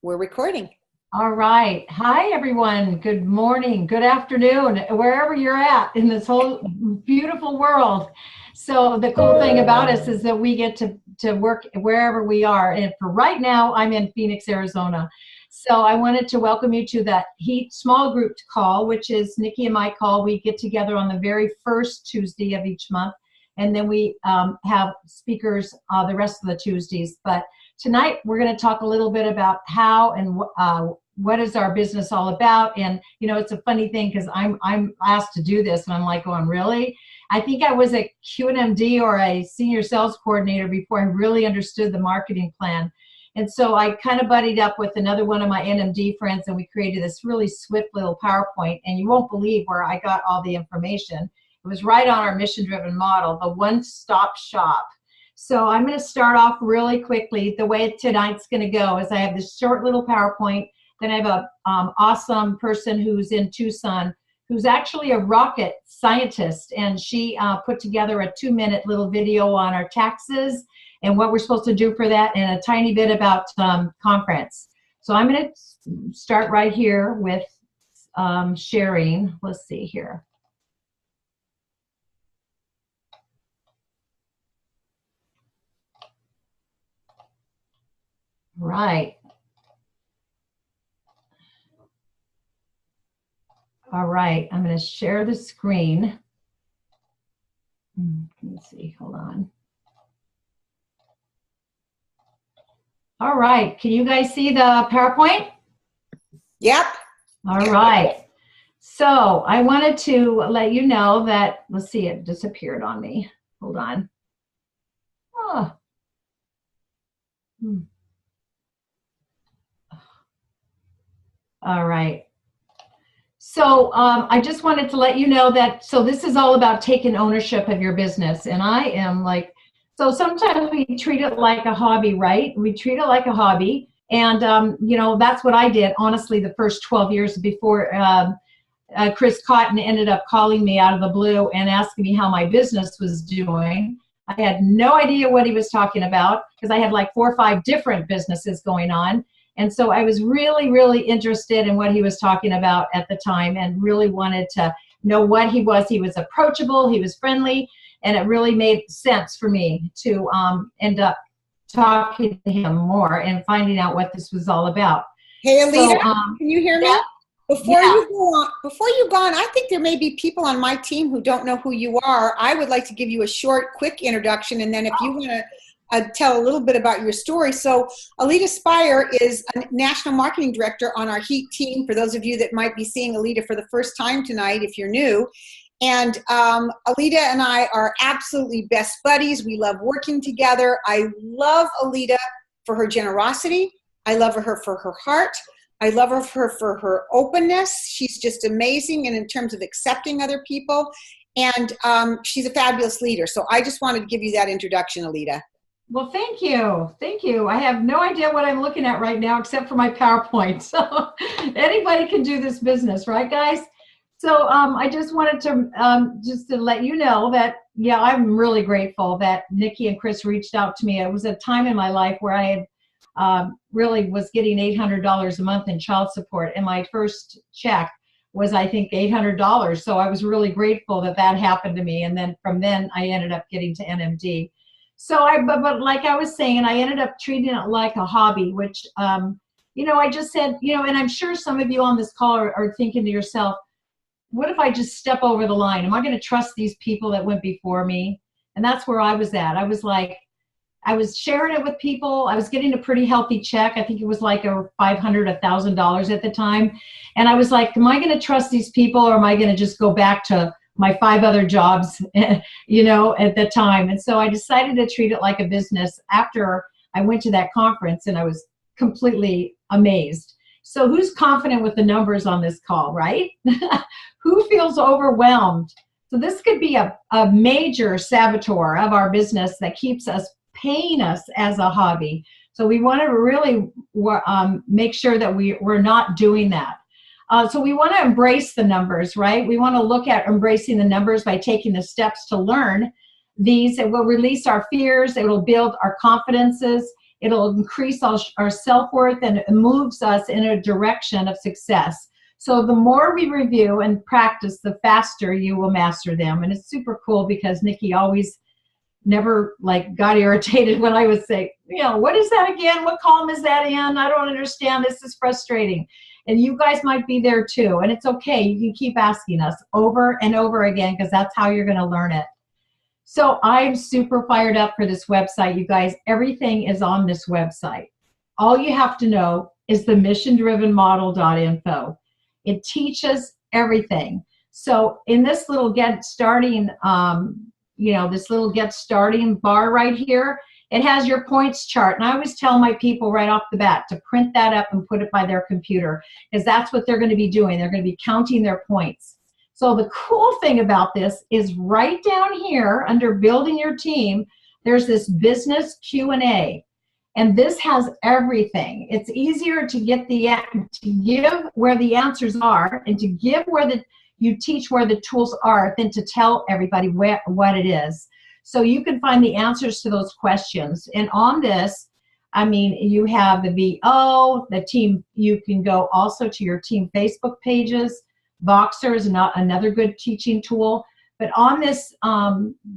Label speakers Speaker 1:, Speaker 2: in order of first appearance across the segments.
Speaker 1: We're recording.
Speaker 2: All right. Hi, everyone. Good morning, good afternoon, wherever you're at in this whole beautiful world. So the cool thing about us is that we get to work wherever we are. And for right now, I'm in Phoenix, Arizona. So I wanted to welcome you to that HEAT small group call, which is Nikki and my call. We get together on the very first Tuesday of each month. And then we have speakers the rest of the Tuesdays. But tonight, we're going to talk a little bit about how and what is our business all about. And, you know, it's a funny thing because I'm asked to do this and I'm like going, really? I think I was a NMD or a senior sales coordinator before I really understood the marketing plan. And so I kind of buddied up with another one of my NMD friends and we created this really swift little PowerPoint. And you won't believe where I got all the information. It was right on our mission-driven model, the one-stop shop. So I'm going to start off really quickly. The way tonight's going to go is I have this short little PowerPoint. Then I have a awesome person who's in Tucson who's actually a rocket scientist, and she put together a 2-minute little video on our taxes and what we're supposed to do for that, and a tiny bit about conference. So I'm going to start right here with sharing. Let's see here. Right. All right, I'm going to share the screen. Let me see, hold on. All right, can you guys see the PowerPoint?
Speaker 1: Yep.
Speaker 2: All right. So I wanted to let you know that, let's see, it disappeared on me. Hold on. Oh. All right. So I just wanted to let you know that, so this is all about taking ownership of your business. And I am like, so sometimes we treat it like a hobby, right? We treat it like a hobby. And, you know, that's what I did, honestly, the first 12 years before Chris Cotton ended up calling me out of the blue and asking me how my business was doing. I had no idea what he was talking about because I had like 4 or 5 different businesses going on. And so I was really, really interested in what he was talking about at the time and really wanted to know what he was. He was approachable, he was friendly, and it really made sense for me to end up talking to him more and finding out what this was all about.
Speaker 1: Hey, Aleta, can you hear me?
Speaker 2: Yeah.
Speaker 1: Before you go on, I think there may be people on my team who don't know who you are. I would like to give you a short, quick introduction, and then if you want to tell a little bit about your story. So Aleta Speier is a national marketing director on our HEAT team, for those of you that might be seeing Aleta for the first time tonight if you're new. And Aleta and I are absolutely best buddies. We love working together. I love Aleta for her generosity. I love her for her heart. I love her for her openness. She's just amazing, and in terms of accepting other people. And she's a fabulous leader. So I just wanted to give you that introduction, Aleta.
Speaker 2: Well, thank you. Thank you. I have no idea what I'm looking at right now except for my PowerPoint. So anybody can do this business, right, guys? So I just wanted to just to let you know that, yeah, I'm really grateful that Nikki and Chris reached out to me. It was a time in my life where I had really was getting $800 a month in child support, and my first check was, I think, $800. So I was really grateful that that happened to me. And then from then I ended up getting to NMD. So but like I was saying, I ended up treating it like a hobby, which, you know, I just said, you know, and I'm sure some of you on this call are thinking to yourself, what if I just step over the line? Am I going to trust these people that went before me? And that's where I was at. I was like, I was sharing it with people. I was getting a pretty healthy check. I think it was like a $500, $1,000 at the time. And I was like, am I going to trust these people, or am I going to just go back to my 5 other jobs, you know, at the time? And so I decided to treat it like a business after I went to that conference, and I was completely amazed. So who's confident with the numbers on this call, right? Who feels overwhelmed? So this could be a major saboteur of our business that keeps us paying us as a hobby. So we want to really make sure that we're not doing that. So we want to embrace the numbers, right? We want to look at embracing the numbers by taking the steps to learn these. It will release our fears. It will build our confidences. It'll increase our self-worth, and it moves us in a direction of success. So the more we review and practice, the faster you will master them. And it's super cool because Nikki always never like got irritated when I would say, you know, what is that again? What column is that in? I don't understand. This is frustrating. And you guys might be there too. And it's okay. You can keep asking us over and over again because that's how you're going to learn it. So I'm super fired up for this website, you guys. Everything is on this website. All you have to know is the missiondrivenmodel.info. It teaches everything. So in this little get starting, this little get starting bar right here, it has your points chart. And I always tell my people right off the bat to print that up and put it by their computer, because that's what they're going to be doing. They're going to be counting their points. So the cool thing about this is right down here under building your team, there's this business Q&A. And this has everything. It's easier to get to give where the answers are and to give where you teach where the tools are than to tell everybody what it is. So you can find the answers to those questions. And on this, I mean, you have the VO, the team. You can go also to your team Facebook pages. Voxer is another good teaching tool. But on this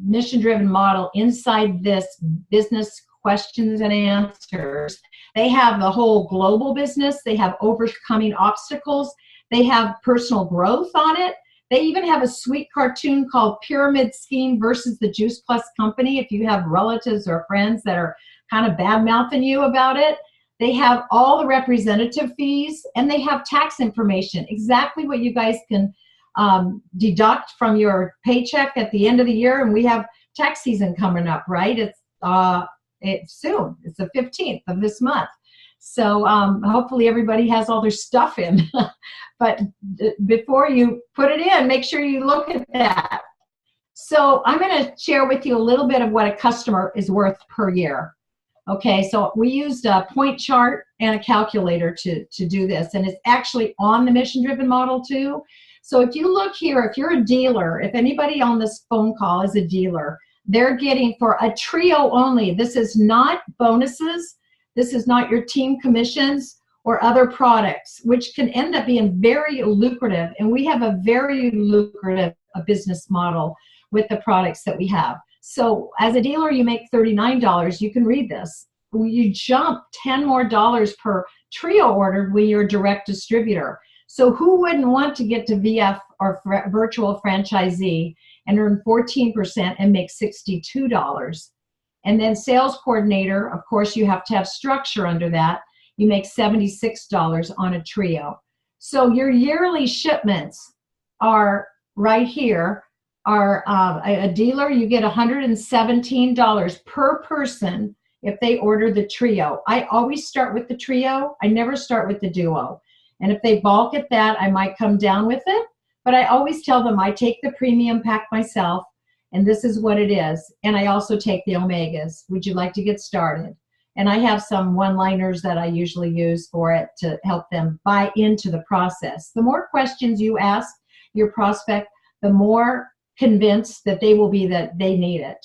Speaker 2: mission-driven model, inside this business questions and answers, they have the whole global business. They have overcoming obstacles. They have personal growth on it. They even have a sweet cartoon called Pyramid Scheme versus the Juice Plus Company. If you have relatives or friends that are kind of bad-mouthing you about it, they have all the representative fees, and they have tax information, exactly what you guys can deduct from your paycheck at the end of the year. And we have tax season coming up, right? It's soon. It's the 15th of this month. So hopefully everybody has all their stuff in. But before you put it in, make sure you look at that. So I'm going to share with you a little bit of what a customer is worth per year. Okay, so we used a point chart and a calculator to do this, and it's actually on the mission-driven model too. So if you look here, if you're a dealer, if anybody on this phone call is a dealer, they're getting for a trio only. This is not bonuses. This is not your team commissions or other products, which can end up being very lucrative. And we have a very lucrative business model with the products that we have. So as a dealer, you make $39. You can read this. You jump $10 more per trio order when you're a direct distributor. So who wouldn't want to get to VF or virtual franchisee and earn 14% and make $62? And then sales coordinator, of course, you have to have structure under that. You make $76 on a trio. So your yearly shipments are right here. Are a dealer, you get $117 per person if they order the trio. I always start with the trio. I never start with the duo. And if they balk at that, I might come down with it. But I always tell them I take the premium pack myself, and this is what it is. And I also take the omegas. Would you like to get started? And I have some one-liners that I usually use for it to help them buy into the process. The more questions you ask your prospect, the more convinced that they will be that they need it,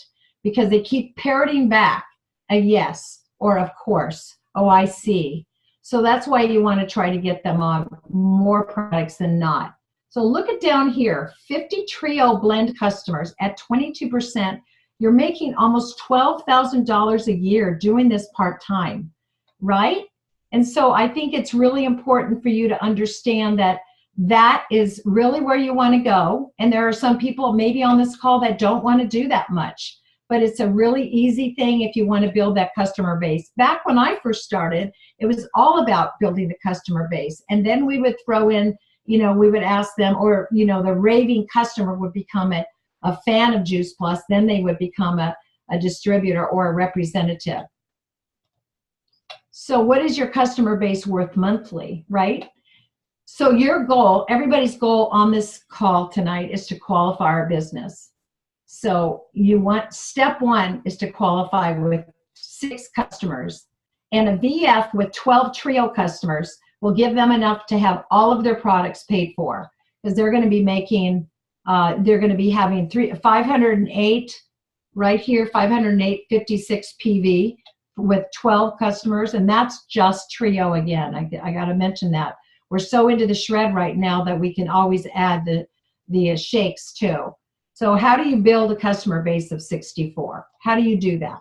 Speaker 2: because they keep parroting back a yes or of course, oh, I see. So that's why you want to try to get them on more products than not. So look at down here, 50 trio blend customers at 22%. You're making almost $12,000 a year doing this part-time, right? And so I think it's really important for you to understand that that is really where you want to go. And there are some people maybe on this call that don't want to do that much, but it's a really easy thing if you want to build that customer base. Back when I first started, it was all about building the customer base. And then we would throw in, we would ask them, or, the raving customer would become a fan of Juice Plus, then they would become a distributor or a representative. So what is your customer base worth monthly, right? So your goal, everybody's goal on this call tonight is to qualify our business. So step one is to qualify with 6 customers, and a VF with 12 trio customers will give them enough to have all of their products paid for, because they're going to be making, they're going to be having 508 right here, 508.56 PV with 12 customers, and that's just Trio again. I got to mention that. We're so into the shred right now that we can always add the shakes too. So how do you build a customer base of 64? How do you do that?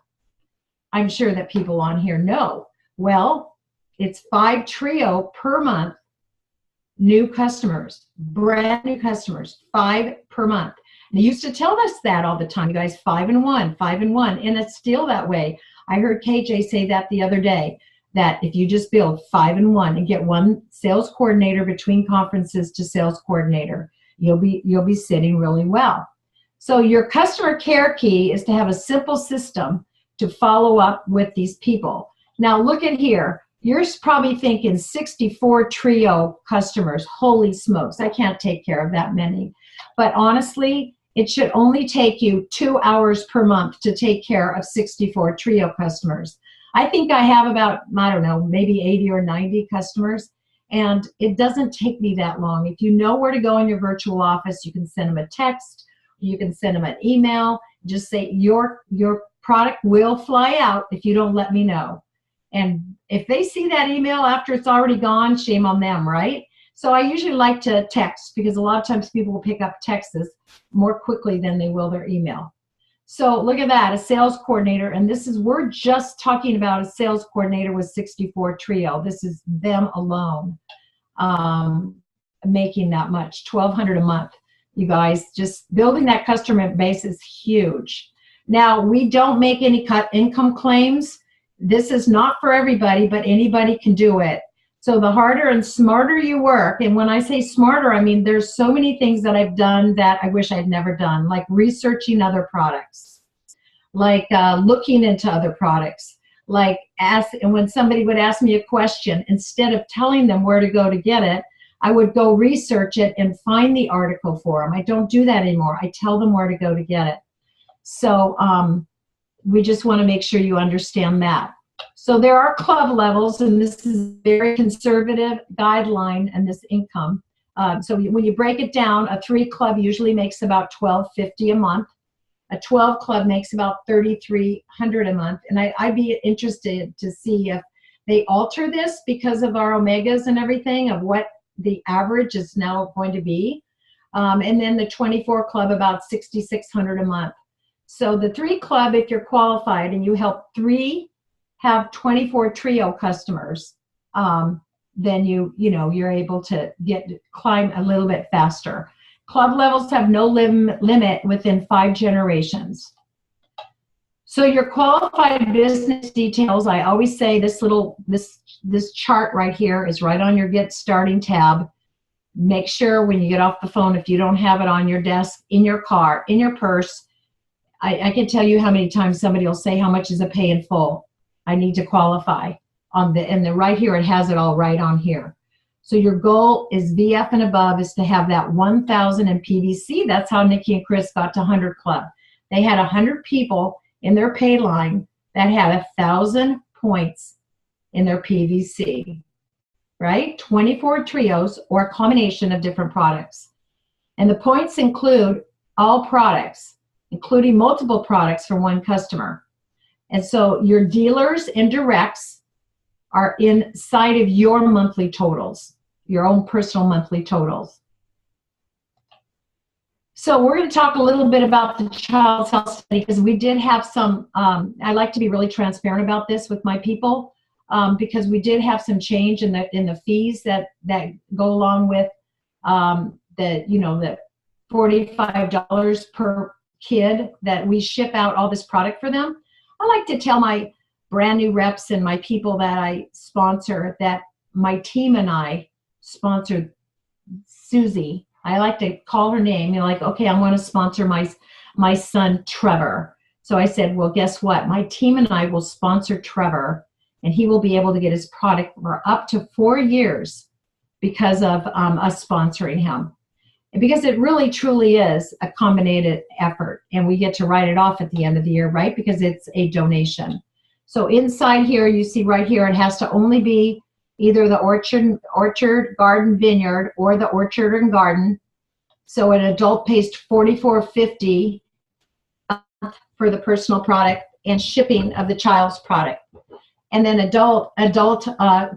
Speaker 2: I'm sure that people on here know. Well, it's 5 Trio per month, new customers, brand new customers, 5 per month. And they used to tell us that all the time, you guys, 5 and 1, 5 and 1, and it's still that way. I heard KJ say that the other day, that if you just build 5 and 1 and get one sales coordinator between conferences to sales coordinator, you'll be sitting really well. So your customer care key is to have a simple system to follow up with these people. Now look at here. You're probably thinking 64 Trio customers. Holy smokes, I can't take care of that many. But honestly, it should only take you 2 hours per month to take care of 64 Trio customers. I think I have about, I don't know, maybe 80 or 90 customers, and it doesn't take me that long. If you know where to go in your virtual office, you can send them a text, you can send them an email, just say your product will fly out if you don't let me know. And if they see that email after it's already gone, shame on them, right? So I usually like to text, because a lot of times people will pick up texts more quickly than they will their email. So look at that, a sales coordinator, and we're just talking about a sales coordinator with 64 Trio. This is them alone making that much, $1,200 a month. You guys, just building that customer base is huge. Now, we don't make any cut income claims. This is not for everybody, but anybody can do it. So the harder and smarter you work, and when I say smarter, I mean there's so many things that I've done that I wish I'd never done, like researching other products, like looking into other products, like and when somebody would ask me a question, instead of telling them where to go to get it, I would go research it and find the article for them. I don't do that anymore. I tell them where to go to get it. So we just want to make sure you understand that. So there are club levels, and this is very conservative guideline and this income. So when you break it down, a 3 club usually makes about $1,250 a month. A 12 club makes about $3,300 a month. And I'd be interested to see if they alter this because of our omegas and everything, of what the average is now going to be. And then the 24 club, about $6,600 a month. So the 3 club, if you're qualified and you help 3 have 24 Trio customers, then you're able to climb a little bit faster. Club levels have no limit within 5 generations. So your qualified business details, I always say this chart right here is right on your Get Starting tab. Make sure when you get off the phone, if you don't have it on your desk, in your car, in your purse, I can tell you how many times somebody will say, how much is a pay in full? I need to qualify. And right here, it has it all right on here. So your goal is VF and above is to have that 1,000 in PVC. That's how Nikki and Chris got to 100 Club. They had 100 people in their pay line that had 1,000 points in their PVC, right? 24 trios or a combination of different products. And the points include all products, including multiple products for one customer. And so your dealers and directs are inside of your monthly totals, your own personal monthly totals. So we're going to talk a little bit about the Child's Health Study, because we did have some, I like to be really transparent about this with my people, because we did have some change in the fees that go along with the $45 per kid that we ship out all this product for them. I like to tell my brand new reps and my people that I sponsor that my team and I sponsored Susie. I like to call her name. You're like, okay, I want to sponsor my son Trevor. So I said, well, guess what? My team and I will sponsor Trevor, and he will be able to get his product for up to 4 years because of us sponsoring him. And because it really truly is a combined effort, and we get to write it off at the end of the year, right? Because it's a donation. So inside here, you see right here, it has to only be either the orchard, garden, vineyard, or the orchard and garden. So an adult pays $44.50 for the personal product and shipping of the child's product. And then adult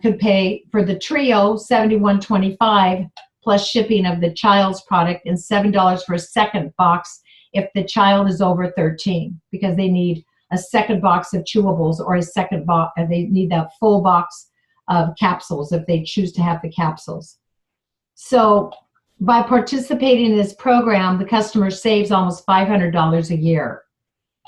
Speaker 2: could pay for the trio $71.25 plus shipping of the child's product, and $7 for a second box if the child is over 13, because they need a second box of chewables, or a second box, they need that full box of capsules if they choose to have the capsules. So by participating in this program, the customer saves almost $500 a year.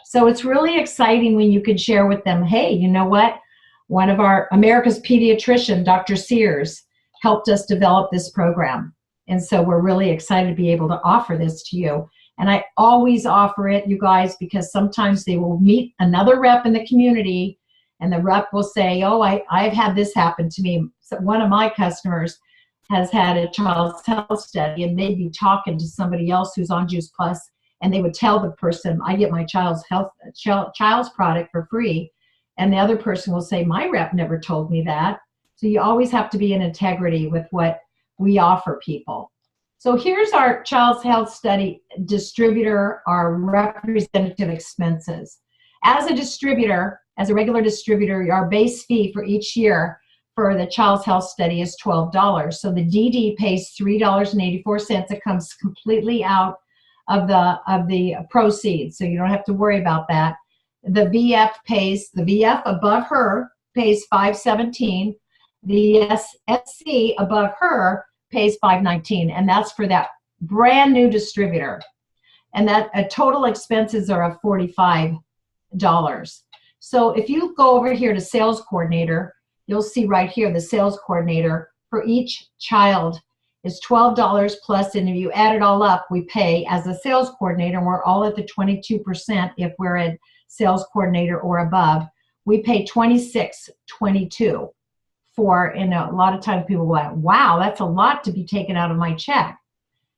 Speaker 2: So it's really exciting when you can share with them, hey, you know what? One of our America's pediatrician, Dr. Sears, helped us develop this program. And so we're really excited to be able to offer this to you. And I always offer it, you guys, because sometimes they will meet another rep in the community, and the rep will say, oh, I've had this happen to me. So one of my customers has had a child's health study, and they'd be talking to somebody else who's on Juice Plus, and they would tell the person, I get my child's product for free. And the other person will say, my rep never told me that. So you always have to be in integrity with what we offer people. So here's our child's health study distributor, our representative expenses. As a distributor, as a regular distributor, our base fee for each year for the child's health study is $12. So the DD pays $3.84. It comes completely out of the proceeds, so you don't have to worry about that. The VF above her pays $5.17. The SC above her pays $5.19, and that's for that brand new distributor. And that total expenses are of $45. So if you go over here to sales coordinator, you'll see right here the sales coordinator for each child is $12 plus, and if you add it all up, we pay as a sales coordinator, and we're all at the 22% if we're a sales coordinator or above, we pay $26.22 for, and a lot of times people go, wow, that's a lot to be taken out of my check.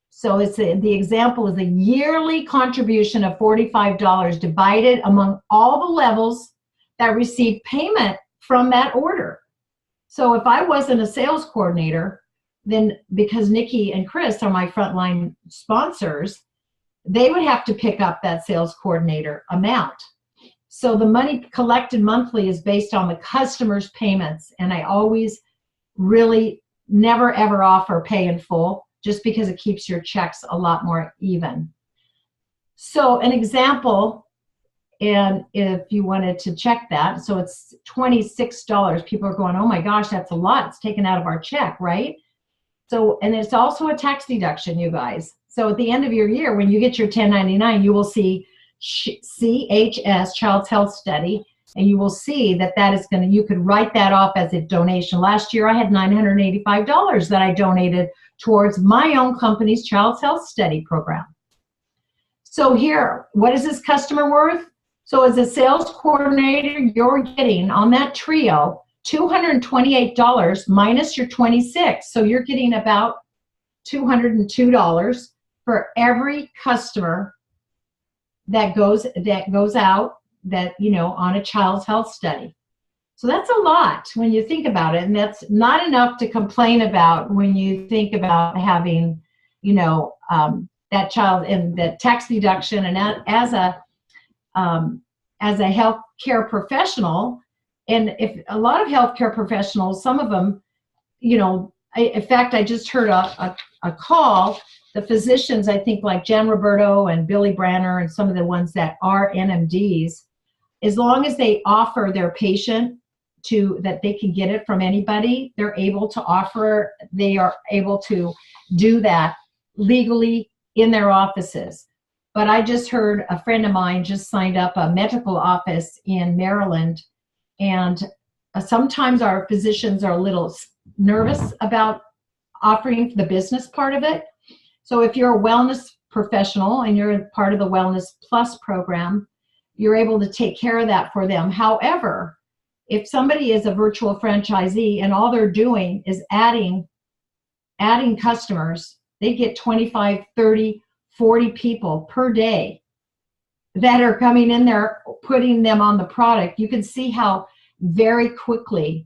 Speaker 2: So it's the example is a yearly contribution of $45 divided among all the levels that receive payment from that order. So if I wasn't a sales coordinator, then because Nikki and Chris are my frontline sponsors, they would have to pick up that sales coordinator amount. So the money collected monthly is based on the customer's payments, and I always really never ever offer pay in full, just because it keeps your checks a lot more even. So an example, and if you wanted to check that, so it's $26. People are going, oh my gosh, that's a lot. It's taken out of our check, right? So, and it's also a tax deduction, you guys. So at the end of your year, when you get your 1099, you will see CHS, Child's Health Study, and you will see that that is going to, you could write that off as a donation. Last year, I had $985 that I donated towards my own company's Child's Health Study program. So here, what is this customer worth? So as a sales coordinator, you're getting on that trio $228 minus your $26. So you're getting about $202 for every customer that goes out that, you know, on a child's health study. So that's a lot when you think about it, and that's not enough to complain about when you think about having, you know, that child and the tax deduction. And as a healthcare professional, and if a lot of healthcare professionals, some of them, you know, in fact, I just heard a call, the physicians, I think like Jen Roberto and Billy Branner and some of the ones that are NMDs, as long as they offer their patient that they can get it from anybody, they are able to do that legally in their offices. But I just heard a friend of mine just signed up a medical office in Maryland, and sometimes our physicians are a little nervous about offering the business part of it. So if you're a wellness professional and you're part of the Wellness Plus program, you're able to take care of that for them. However, if somebody is a virtual franchisee and all they're doing is adding customers, they get 25, 30, 40 people per day that are coming in there, putting them on the product. You can see how very quickly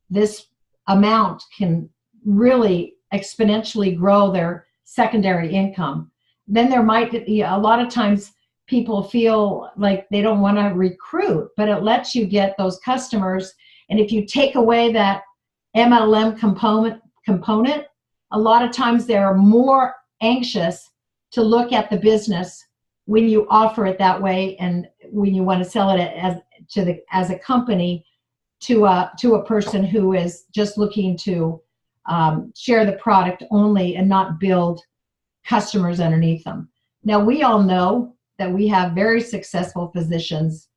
Speaker 2: this amount can really exponentially grow their secondary income. Then there might be a lot of times people feel like they don't want to recruit, but it lets you get those customers And if you take away that MLM component, a lot of times they're more anxious to look at the business when you offer it that way, and when you want to sell it as a company to a person who is just looking to share the product only and not build customers underneath them. Now, we all know that we have very successful physicians,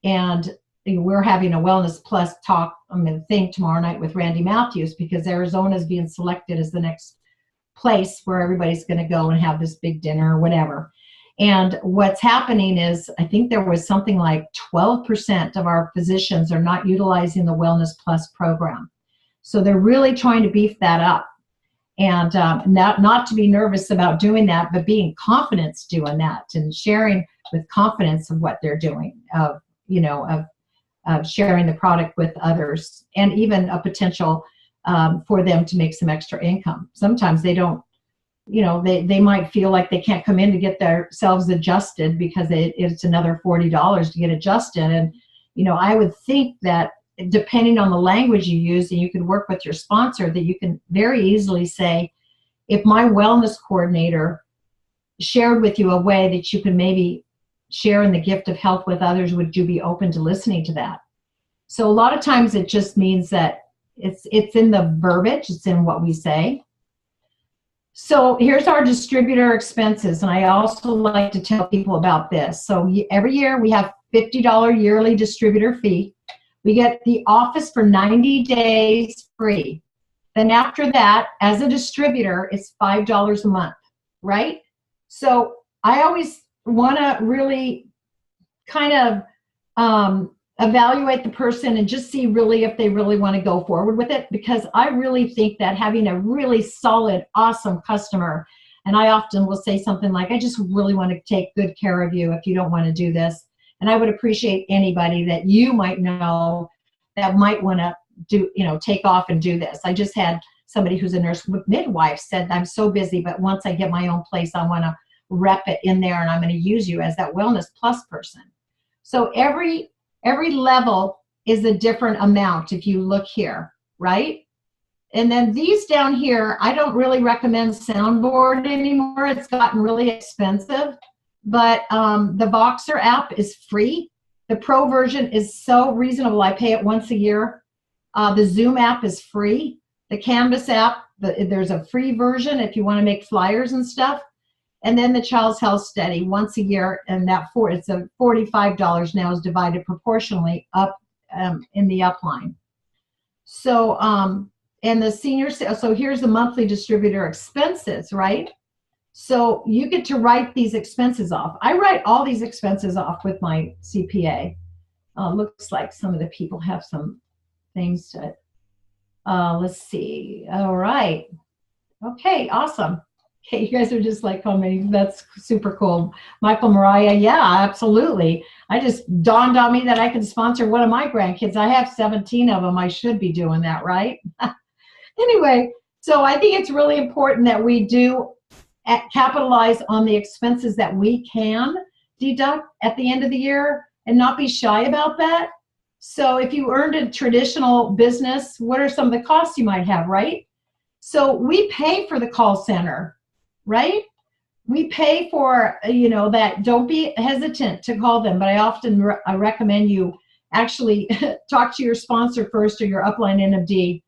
Speaker 2: and we're having a Wellness Plus talk, thing tomorrow night with Randy Matthews, because Arizona is being selected as the next place where everybody's going to go and have this big dinner or whatever. And what's happening is, I think there was something like 12% of our physicians are not utilizing the Wellness Plus program. So they're really trying to beef that up. And not to be nervous about doing that, but being confident doing that and sharing with confidence of what they're doing, of sharing the product with others, and even a potential for them to make some extra income. Sometimes they don't, they might feel like they can't come in to get themselves adjusted because it's another $40 to get adjusted. And, I would think that depending on the language you use, and you can work with your sponsor, that you can very easily say, if my wellness coordinator shared with you a way that you can maybe share in the gift of health with others, would you be open to listening to that? So a lot of times it just means that it's in the verbiage, it's in what we say. So here's our distributor expenses, and I also like to tell people about this. So every year we have $50 yearly distributor fee. We get the office for 90 days free. Then after that, as a distributor, it's $5 a month, right? So I always want to really kind of evaluate the person and just see really if they really want to go forward with it, because I really think that having a really solid, awesome customer, and I often will say something like, I just really want to take good care of you if you don't want to do this. And I would appreciate anybody that you might know that might want to do, take off and do this. I just had somebody who's a nurse midwife said, I'm so busy, but once I get my own place, I want to rep it in there, and I'm going to use you as that Wellness Plus person. So every level is a different amount if you look here, right? And then these down here, I don't really recommend soundboard anymore. It's gotten really expensive. But the Voxer app is free. The Pro version is so reasonable. I pay it once a year. The Zoom app is free. The Canvas app, there's a free version if you want to make flyers and stuff. And then the Child's Health Study once a year, and it's a $45 now, is divided proportionally up in the upline. So and the senior, so here's the monthly distributor expenses, right? So you get to write these expenses off. I write all these expenses off with my CPA. Looks like some of the people have some things to, let's see. All right. Okay, awesome. Okay, you guys are just like commenting. That's super cool. Michael, Mariah, yeah, absolutely. I just dawned on me that I can sponsor one of my grandkids. I have 17 of them. I should be doing that, right? Anyway, so I think it's really important that we do capitalize on the expenses that we can deduct at the end of the year and not be shy about that. So if you earned a traditional business, what are some of the costs you might have, right? So we pay for the call center, right? We pay for, that. Don't be hesitant to call them, but I often I recommend you actually talk to your sponsor first, or your upline NMD.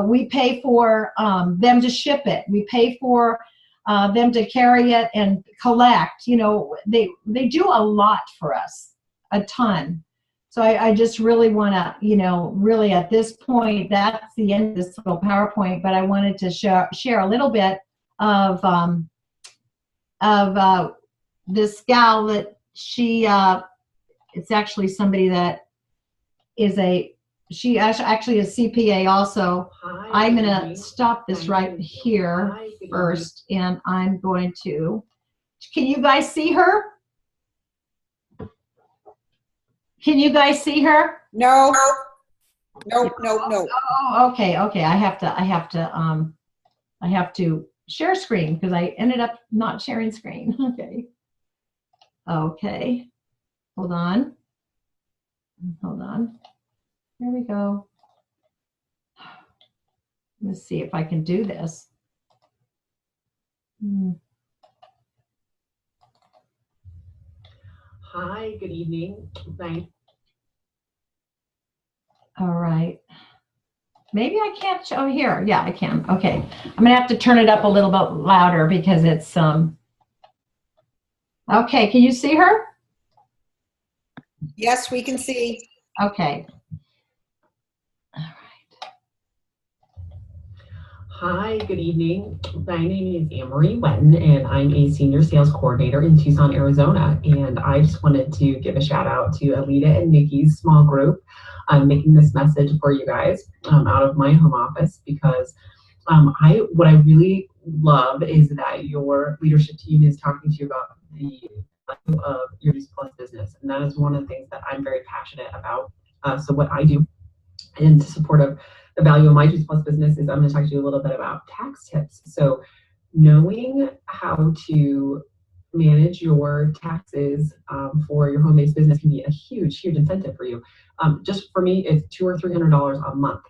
Speaker 2: We pay for them to ship it. We pay for them to carry it and collect. They do a lot for us, a ton. So I just really want to, really at this point, that's the end of this little PowerPoint, but I wanted to share a little bit of this gal that it's actually somebody that is she actually is CPA also. I'm going to stop this right here first, and I'm going to, can you guys see her? Can you guys see her?
Speaker 1: No. No.
Speaker 2: Oh, okay. I have to share screen because I ended up not sharing screen. Okay. Hold on. Here we go. Let's see if I can do this.
Speaker 3: Hi, good evening. Thanks.
Speaker 2: All right. Maybe I can't show here. Yeah, I can. Okay. I'm going to have to turn it up a little bit louder because it's okay, can you see her?
Speaker 1: Yes, we can see.
Speaker 2: Okay. All right.
Speaker 3: Hi, good evening. My name is Amory Wetton, and I'm a senior sales coordinator in Tucson, Arizona. And I just wanted to give a shout out to Aleta and Nikki's small group. I'm making this message for you guys out of my home office because what I really love is that your leadership team is talking to you about the value of your Juice Plus business, and that is one of the things that I'm very passionate about. So what I do in support of the value of my Juice Plus business is I'm going to talk to you a little bit about tax tips. So knowing how to manage your taxes for your home-based business can be a huge incentive for you. Just for me, it's $200 or $300 a month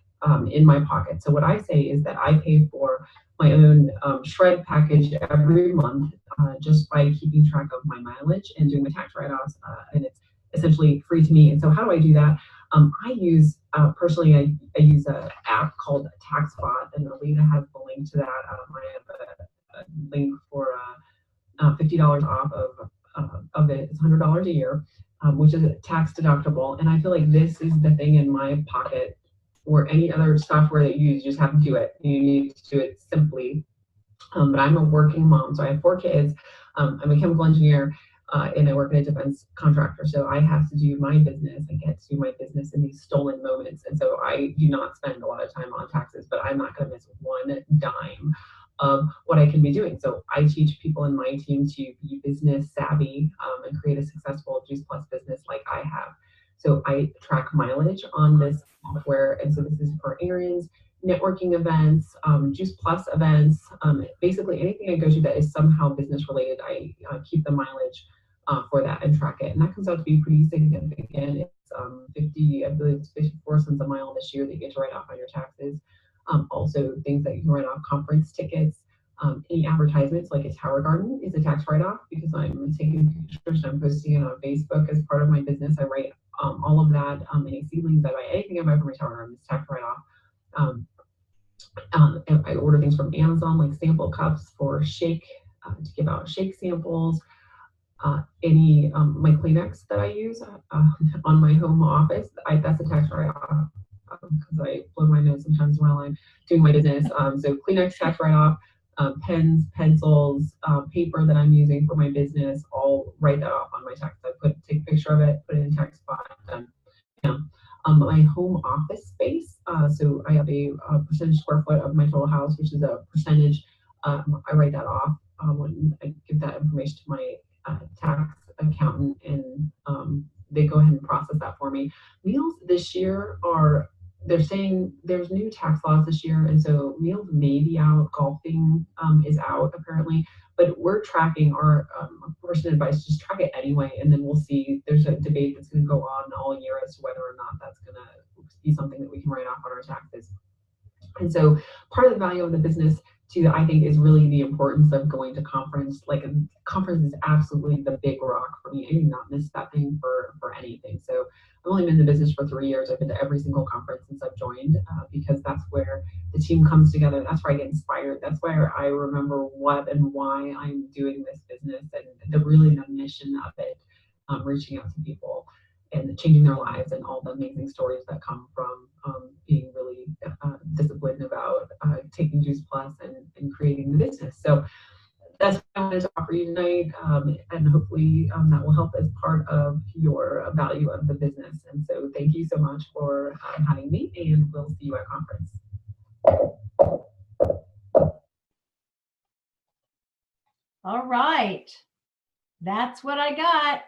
Speaker 3: in my pocket. So what I say is that I pay for my own shred package every month just by keeping track of my mileage and doing my tax write-offs, and it's essentially free to me. And so how do I do that? I use, personally, I use an app called TaxBot, and Aleta has the link to that. I have a link for $50 off of it. It's $100 a year, which is tax deductible. And I feel like this is the thing in my pocket or any other software that you use, you just have to do it. You need to do it simply. But I'm a working mom, so I have 4 kids. I'm a chemical engineer, and I work in a defense contractor. So I have to do my business. I get to do my business in these stolen moments. And so I do not spend a lot of time on taxes, but I'm not going to miss one dime of what I can be doing. So I teach people in my team to be business savvy and create a successful Juice Plus business like I have. So I track mileage on this software. And so this is for errands, networking events, Juice Plus events, basically anything I go to that is somehow business related. I keep the mileage for that and track it. And that comes out to be pretty significant. It's 50, I believe it's 54 cents a mile this year that you get to write off on your taxes. Also things that you can write off, conference tickets, any advertisements like a tower garden is a tax write-off because I'm taking pictures and I'm posting it on Facebook as part of my business. I write all of that, any seedlings I buy, anything I buy from my tower garden is tax write-off. I order things from Amazon like sample cups for shake, to give out shake samples. Any my Kleenex that I use on my home office, that's a tax write-off because I blow my nose sometimes while I'm doing my business. So Kleenex tax write-off, pens, pencils, paper that I'm using for my business, all write that off on my tax. I take a picture of it, put it in TaxBot, done. Yeah. My home office space, so I have a percentage square foot of my total house, which is a percentage. I write that off when I give that information to my tax accountant, and they go ahead and process that for me. Meals this year they're saying there's new tax laws this year, and so meals may be out. Golfing is out apparently, but we're tracking our personal advice. Just track it anyway, and then we'll see. There's a debate that's going to go on all year as to whether or not that's going to be something that we can write off on our taxes. And so part of the value of the business too, I think, is really the importance of going to conference. Like a conference is absolutely the big rock for me. I do not miss that thing for anything. So I've only been in the business for 3 years. I've been to every single conference since I've joined because that's where the team comes together. That's where I get inspired. That's where I remember what and why I'm doing this business and the mission of it, reaching out to people and changing their lives and all the amazing stories that come from being really disciplined about taking Juice Plus and creating the business. So that's what I wanted to offer you tonight, and hopefully that will help as part of your value of the business. And so thank you so much for having me, and we'll see you at conference.
Speaker 2: All right, that's what I got.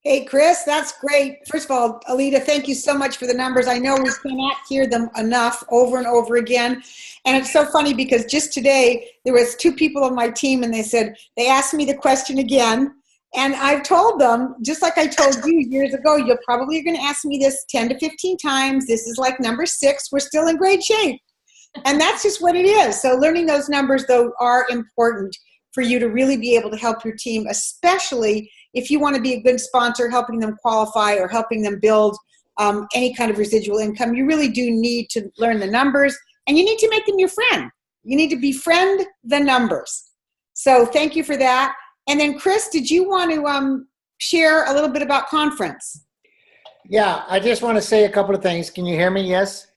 Speaker 1: Hey, Chris, that's great. First of all, Aleta, thank you so much for the numbers. I know we cannot hear them enough over and over again. And it's so funny because just today, there was 2 people on my team and they asked me the question again. And I've told them, just like I told you years ago, you're probably going to ask me this 10 to 15 times. This is like number 6. We're still in great shape. And that's just what it is. So learning those numbers, though, are important for you to really be able to help your team, especially if you want to be a good sponsor, helping them qualify or helping them build any kind of residual income. You really do need to learn the numbers, and you need to make them your friend. You need to befriend the numbers. So thank you for that. And then, Chris, did you want to share a little bit about conference?
Speaker 4: Yeah, I just want to say a couple of things. Can you hear me? Yes?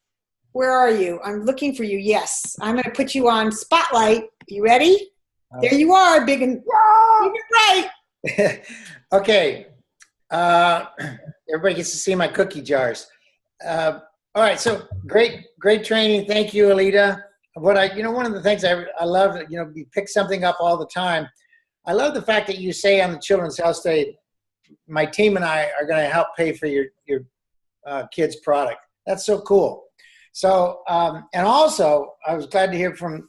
Speaker 1: Where are you? I'm looking for you. Yes. I'm going to put you on spotlight. You ready? There you are, big and bright.
Speaker 4: Okay. Everybody gets to see my cookie jars. All right. So great training. Thank you, Aleta. One of the things I love, you pick something up all the time. I love the fact that you say on the Children's Health Day, my team and I are going to help pay for your kids' product. That's so cool. So, and also, I was glad to hear from,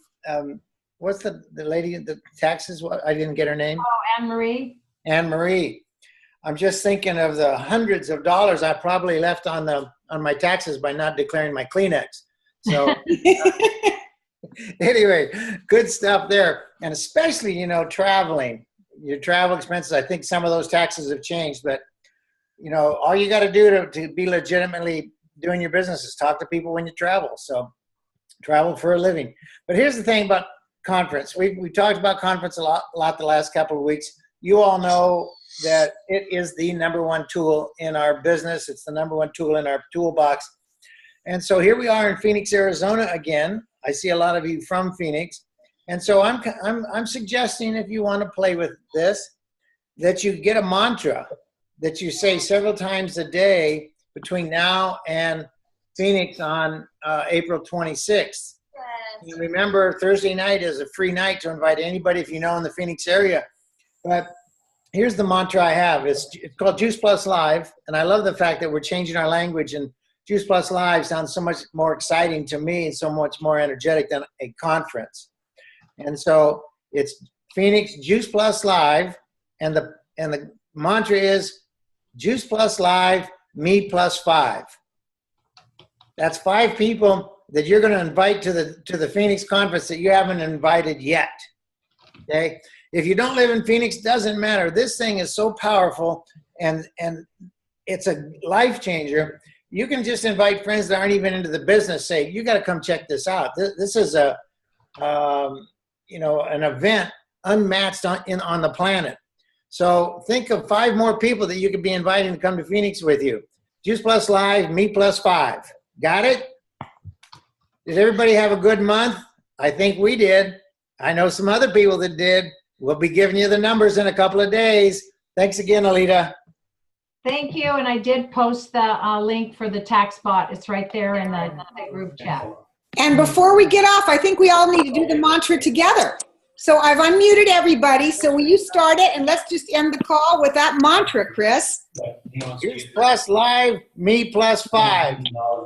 Speaker 4: what's the lady in the taxes? I didn't get her name.
Speaker 2: Oh, Anne-Marie.
Speaker 4: Anne-Marie. I'm just thinking of the hundreds of dollars I probably left on my taxes by not declaring my Kleenex. So anyway, good stuff there. And especially, traveling, your travel expenses. I think some of those taxes have changed, but all you got to do to be legitimately doing your business is talk to people when you travel. So travel for a living. But here's the thing about conference. We talked about conference a lot the last couple of weeks. You all know that it is the #1 tool in our business. It's the #1 tool in our toolbox. And so here we are in Phoenix, Arizona again. I see a lot of you from Phoenix. And so I'm suggesting, if you want to play with this, that you get a mantra that you say several times a day between now and Phoenix on April 26th. You remember, Thursday night is a free night to invite anybody if you know in the Phoenix area. But here's the mantra I have. It's called Juice Plus Live, and I love the fact that we're changing our language, and Juice Plus Live sounds so much more exciting to me and so much more energetic than a conference. And so it's Phoenix Juice Plus Live, and the mantra is Juice Plus Live, me plus 5. That's 5 people that you're going to invite to the Phoenix conference that you haven't invited yet. Okay? If you don't live in Phoenix, doesn't matter. This thing is so powerful, and it's a life changer. You can just invite friends that aren't even into the business. Say, you got to come check this out. This is an event unmatched on the planet. So think of 5 more people that you could be inviting to come to Phoenix with you. Juice Plus Live, me plus 5. Got it? Did everybody have a good month? I think we did. I know some other people that did. We'll be giving you the numbers in a couple of days. Thanks again, Aleta.
Speaker 2: Thank you. And I did post the link for the tax bot. It's right there in the group chat.
Speaker 1: And before we get off, I think we all need to do the mantra together. So I've unmuted everybody. So will you start it? And let's just end the call with that mantra, Chris.
Speaker 4: Juice Plus Live, me plus 5.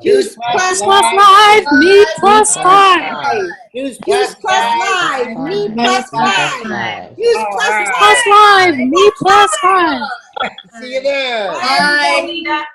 Speaker 1: Juice Plus
Speaker 5: Live, me plus 5.
Speaker 4: Juice
Speaker 1: Plus Live, me plus 5. Juice
Speaker 5: Plus Live, me plus 5.
Speaker 4: See you there.
Speaker 1: Bye.